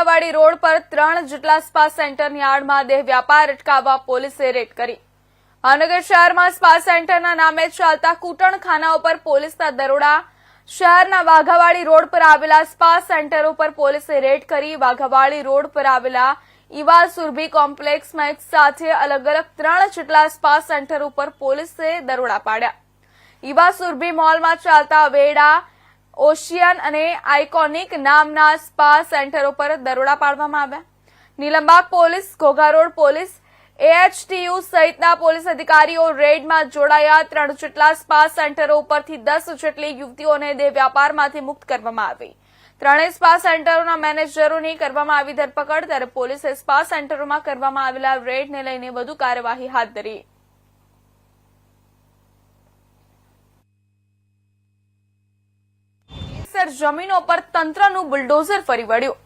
વાડી રોડ પર 3 જેટલા સ્પા સેન્ટરની આડમાં દેહ વ્યાપાર અટકાવવા પોલીસે રેડ કરી। ભાવનગર શહેરમાં સ્પા સેન્ટરના નામે ચાલતા કૂટણખાના ઉપર પોલીસના દરોડા। શહેરના વાઘાવાડી રોડ પર આવેલા સ્પા સેન્ટરો પર પોલીસે રેડ કરી। વાઘાવાડી રોડ પર આવેલા ઈવા સુરભી કોમ્પ્લેક્સમાં એક સાથે અલગ અલગ 3 જેટલા સ્પા સેન્ટર ઉપર પોલીસે દરોડા પાડ્યા। ઈવા સુરભી મોલમાં ચાલતા વેડા, ઓશિયન અને આઇકોનિક નામના સ્પા સેન્ટરો પર દરોડા પાડવામાં આવ્યા। Nilambag police, Ghogha road police, AHTU સહિતના પોલીસ અધિકારીઓ રેડમાં જોડાયા। 3 જેટલા સ્પા સેન્ટરો ઉપરથી 10 જેટલી યુવતીઓને દેહ વ્યાપારમાંથી મુક્ત કરવામાં આવી। 3 સ્પા સેન્ટરોના મેનેજરોની કરવામાં આવી ધરપકડ। ત્યારે પોલીસે સ્પા સેન્ટરોમાં કરવામાં આવેલા રેડને લઈને વધુ કાર્યવાહી હાથ ધરી। જમીનો પર તંત્રનું બુલડોઝર ફરી વળ્યું।